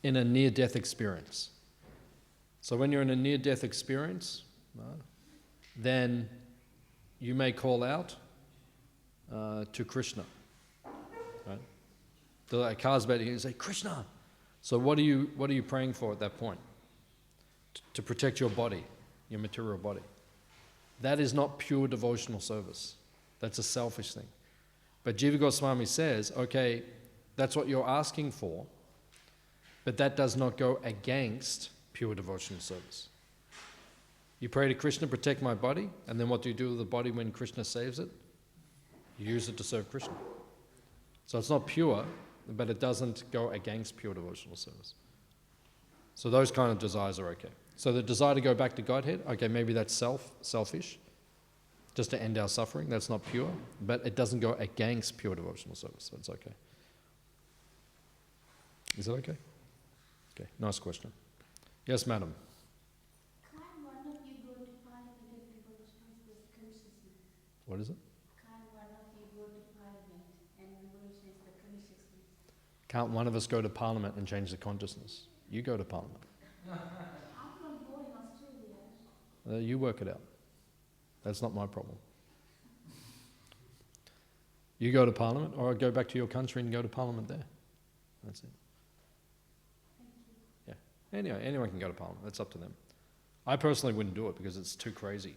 in a near-death experience, so when you're in a near-death experience, then you may call out to Krishna. Right? The car's about to say, Krishna! So what are you praying for at that point? To protect your body, your material body. That is not pure devotional service. That's a selfish thing. But Jiva Goswami says, okay, That's what you're asking for, but that does not go against pure devotional service. You pray to Krishna, protect my body, and then what do you do with the body when Krishna saves it? You use it to serve Krishna. So it's not pure, but it doesn't go against pure devotional service. So those kind of desires are okay. So the desire to go back to Godhead, okay, maybe that's selfish, just to end our suffering. That's not pure, but it doesn't go against pure devotional service, so it's okay. Is that okay? Okay, nice question. Yes, madam. Can't one of you go to Parliament if people response this consciousness? What is it? Can't one of you go to Parliament and revolutionize the consciousness? Can't one of us go to Parliament and change the consciousness? You go to Parliament. I'm not going Australia. You work it out. That's not my problem. You go to Parliament, or go back to your country and go to Parliament there. That's it. Yeah. Anyway, anyone can go to Parliament. That's up to them. I personally wouldn't do it because it's too crazy.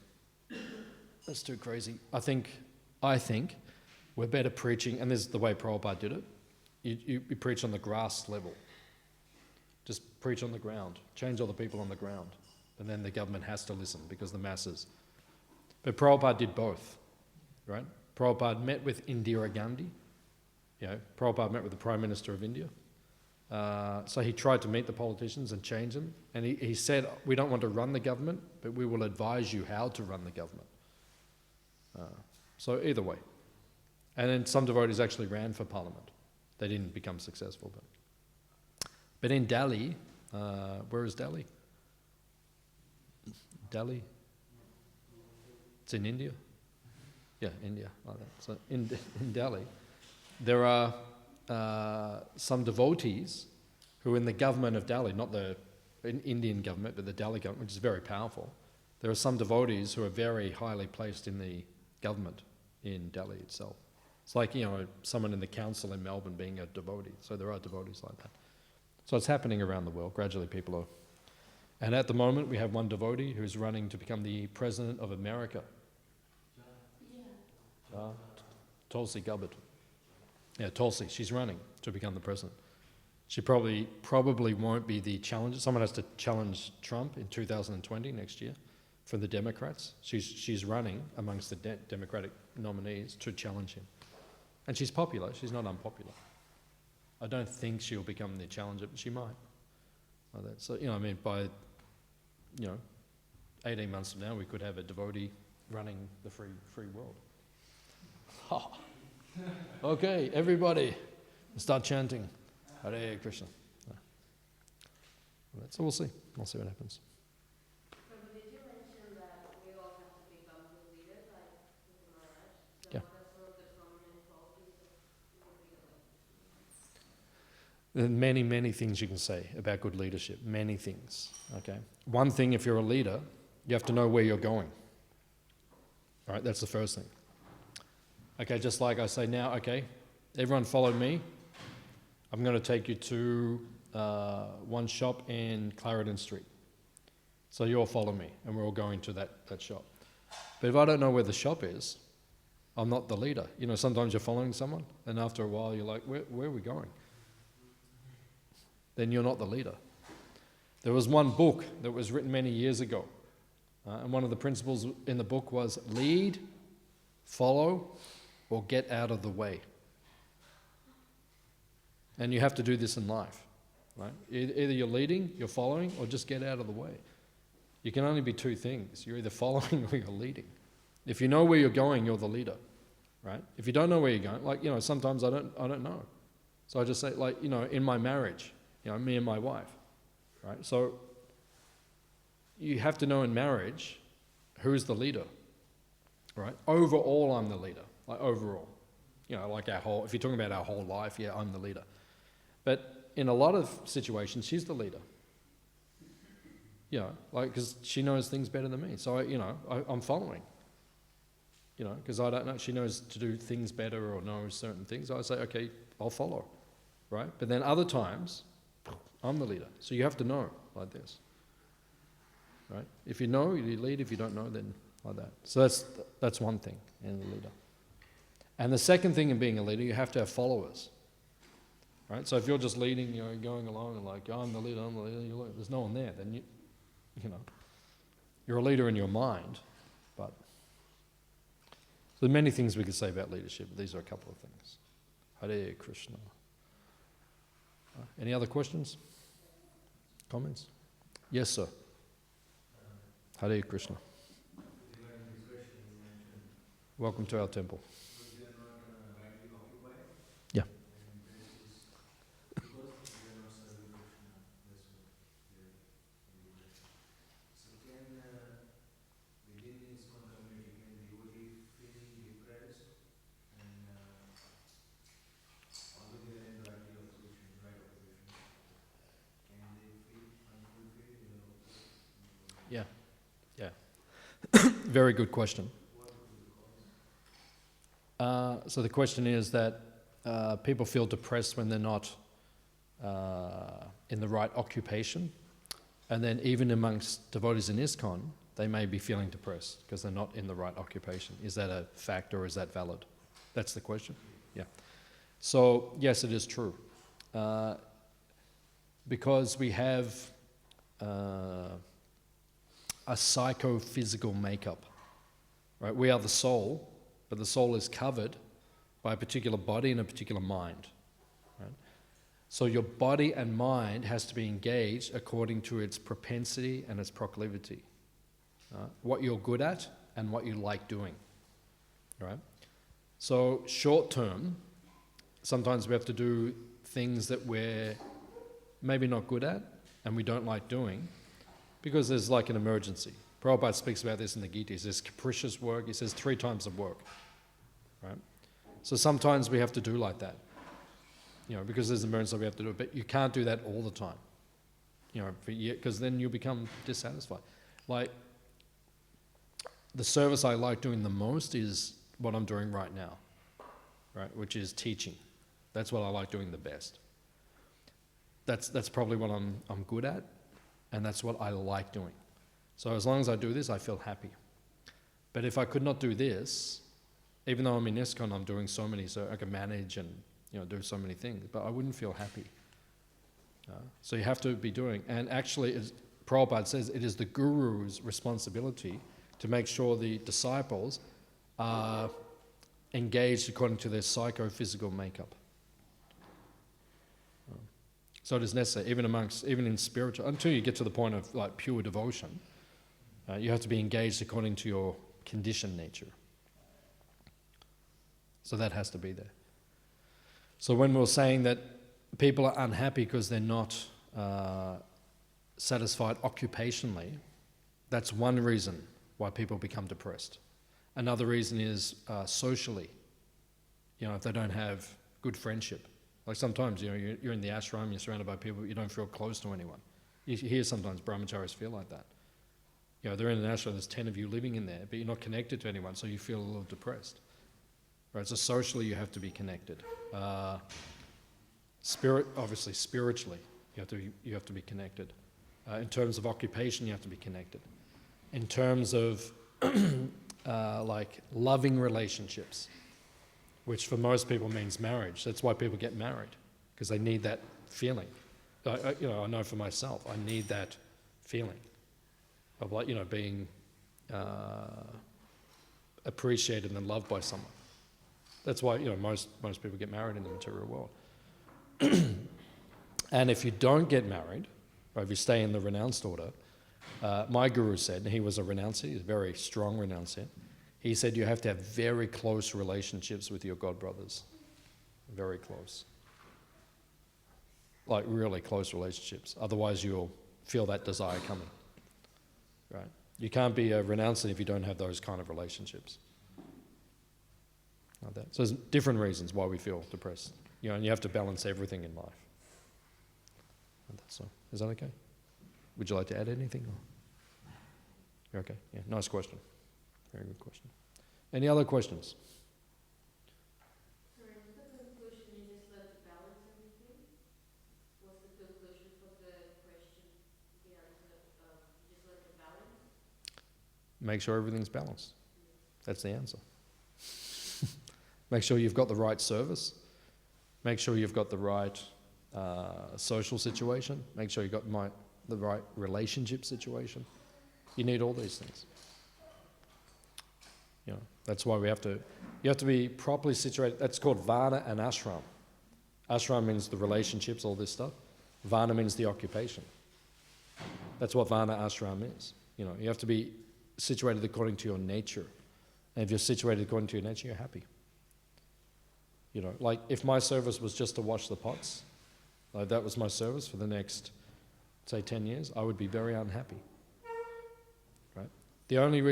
That's too crazy. I think we're better preaching, and this is the way Prabhupada did it. You preach on the grass level. Just preach on the ground. Change all the people on the ground. And then the government has to listen because the masses. But Prabhupada did both, right? Prabhupada met with Indira Gandhi. Prabhupada met with the Prime Minister of India. So he tried to meet the politicians and change them. And he said, we don't want to run the government, but we will advise you how to run the government. So either way. And then some devotees actually ran for Parliament. They didn't become successful. But in Delhi, where is Delhi? Delhi? It's in India? Yeah, India, like that. So in Delhi, there are some devotees who in the government of Delhi, not the Indian government, but the Delhi government, which is very powerful. There are some devotees who are very highly placed in the government in Delhi itself. It's like, someone in the council in Melbourne being a devotee. So there are devotees like that. So it's happening around the world. Gradually people are. And at the moment we have one devotee who's running to become the president of America. Yeah. Tulsi Gabbard. Yeah, Tulsi. She's running to become the president. She probably won't be the challenger. Someone has to challenge Trump in 2020, next year, for the Democrats. She's running amongst the Democratic nominees to challenge him. And she's popular. She's not unpopular. I don't think she'll become the challenger, but she might. Like that. So, by 18 months from now, we could have a devotee running the free world. Okay, everybody, start chanting Hare Krishna. So we'll see. We'll see what happens. Prabhu, did you mention that we all have to become good leaders, like Mr. Maharaj? So Yeah. what are some of the prominent qualities of good leadership? There are many, many things you can say about good leadership. Many things. Okay. One thing, if you're a leader, you have to know where you're going. All right, that's the first thing. Okay, just like I say now, okay, everyone follow me. I'm going to take you to one shop in Clarendon Street. So you all follow me, and we're all going to that shop. But if I don't know where the shop is, I'm not the leader. Sometimes you're following someone, and after a while you're like, where are we going? Then you're not the leader. There was one book that was written many years ago, and one of the principles in the book was lead, follow, or get out of the way. And you have to do this in life, right? Either you're leading, you're following, or just get out of the way. You can only be two things. You're either following or you're leading. If you know where you're going, you're the leader, right? If you don't know where you're going, sometimes I don't know. So I just say, in my marriage, me and my wife, right? So you have to know in marriage who's the leader, right? Overall, I'm the leader. Like overall, like if you're talking about our whole life, yeah, I'm the leader. But in a lot of situations, she's the leader. Because she knows things better than me. So, I'm following. Because I don't know, she knows to do things better or knows certain things. I say, okay, I'll follow, right? But then other times, I'm the leader. So you have to know like this, right? If you know, you lead. If you don't know, then like that. So that's one thing in the leader. And the second thing in being a leader, you have to have followers. right? So if you're just leading, going along and like, I'm the leader, there's no one there, then you know, you're a leader in your mind, but so there are many things we could say about leadership, but these are a couple of things. Hare Krishna. Any other questions? Comments? Yes, sir. Hare Krishna. Welcome to our temple. Yeah. Yeah, yeah. Very good question. So the question is that people feel depressed when they're not in the right occupation, and then even amongst devotees in ISKCON, they may be feeling depressed because they're not in the right occupation. Is that a fact or is that valid? That's the question? Yeah. So yes, it is true. Because we have a psychophysical makeup, right? We are the soul, but the soul is covered by a particular body and a particular mind, right? So your body and mind has to be engaged according to its propensity and its proclivity, what you're good at and what you like doing, right? So short term, sometimes we have to do things that we're maybe not good at and we don't like doing, because there's like an emergency. Prabhupada speaks about this in the Gita. He says capricious work. He says 3 times of work, right? So sometimes we have to do like that, because there's an emergency we have to do it. But you can't do that all the time, because then you become dissatisfied. Like the service I like doing the most is what I'm doing right now, right? Which is teaching. That's what I like doing the best. That's probably what I'm good at. And that's what I like doing. So as long as I do this, I feel happy. But if I could not do this, even though I'm in ISKCON, I'm doing so many, so I can manage and do so many things, but I wouldn't feel happy. So you have to be doing, and actually, as Prabhupada says, it is the guru's responsibility to make sure the disciples are engaged according to their psychophysical makeup. So it is necessary, even in spiritual, until you get to the point of like pure devotion, you have to be engaged according to your conditioned nature. So that has to be there. So when we're saying that people are unhappy because they're not satisfied occupationally, that's one reason why people become depressed. Another reason is socially, if they don't have good friendship. Like sometimes, you're in the ashram, you're surrounded by people, but you don't feel close to anyone. You hear sometimes brahmacharis feel like that. They're in an ashram, there's 10 of you living in there, but you're not connected to anyone, so you feel a little depressed. Right? So socially, you have to be connected. Obviously, spiritually, you have to be connected. In terms of occupation, you have to be connected. In terms of like loving relationships, which for most people means marriage. That's why people get married, because they need that feeling. I know for myself, I need that feeling of like, being appreciated and loved by someone. That's why, most people get married in the material world. And if you don't get married, or if you stay in the renounced order, my guru said, and he was a renunciate, he's a very strong renunciate, he said you have to have very close relationships with your godbrothers. Very close. Like really close relationships. Otherwise you'll feel that desire coming. Right? You can't be a renunciate if you don't have those kind of relationships. Like that. So there's different reasons why we feel depressed. And you have to balance everything in life. So, is that okay? Would you like to add anything? You're okay? Yeah, nice question. Very good question. Any other questions? Sorry, what's the conclusion? You just let to balance everything? What's the conclusion for the question? The answer of just let to balance? Make sure everything's balanced. That's the answer. Make sure you've got the right service. Make sure you've got the right social situation. Make sure you got the right relationship situation. You need all these things. You know, that's why you have to be properly situated. That's called Varna and Ashram. Ashram means the relationships, all this stuff. Varna means the occupation. That's what Varna Ashram is. You know, you have to be situated according to your nature. And if you're situated according to your nature, you're happy. You know, like if my service was just to wash the pots, like that was my service for the next, say, 10 years, I would be very unhappy. Right? The only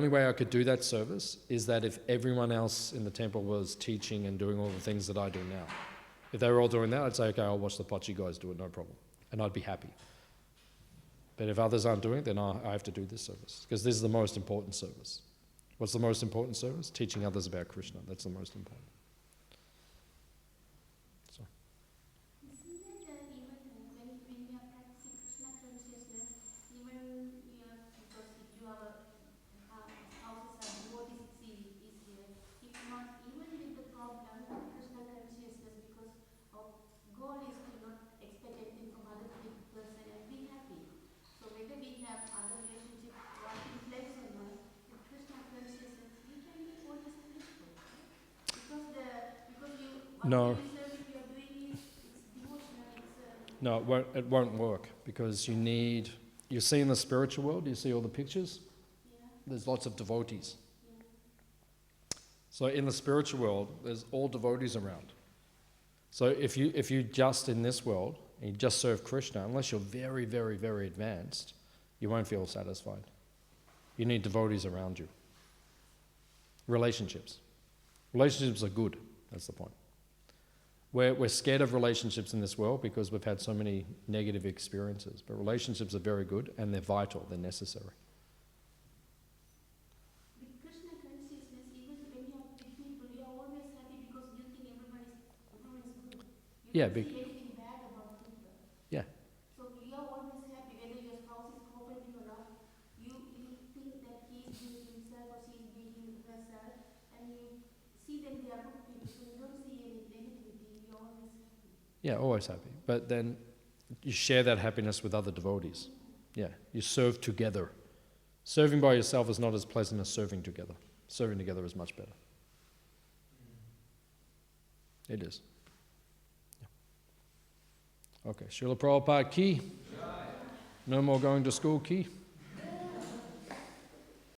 way I could do that service is that if everyone else in the temple was teaching and doing all the things that I do now. If they were all doing that, I'd say, okay, I'll wash the pots, you guys do it, no problem. And I'd be happy. But if others aren't doing it, then I have to do this service. Because this is the most important service. What's the most important service? Teaching others about Krishna. That's the most important. So. Isn't that even when we are practicing Krishna consciousness, even because if your houses are devotees, it's easier. If not, even with the problem, Krishna consciousness, because our goal is to not expect anything from other person and be happy. So whether we have other relationship or in place or not, with Krishna consciousness, we can be always peaceful. Because you No. service you are doing is it's devotional. No, it won't work because you see in the spiritual world, you see all the pictures? Yeah. There's lots of devotees. Yeah. So in the spiritual world, there's all devotees around. So if you just in this world, and you just serve Krishna, unless you're very, very, very advanced, you won't feel satisfied. You need devotees around you. Relationships. Relationships are good, that's the point. We're scared of relationships in this world because we've had so many negative experiences, but relationships are very good and they're vital, they're necessary. With Krishna consciousness, even when you are with people, you are always happy because you think everyone is good. You don't see anything bad about people. Yeah. So you are always happy whether your spouse is cooperating or not. You think that he is being himself or she is being herself, and you see them they are good people, so you don't see any negativity. You are always happy. Yeah, always happy. But then you share that happiness with other devotees. Yeah, you serve together. Serving by yourself is not as pleasant as serving together. Serving together is much better. It is. Yeah. Okay, Srila Prabhupada ki. No more going to school ki.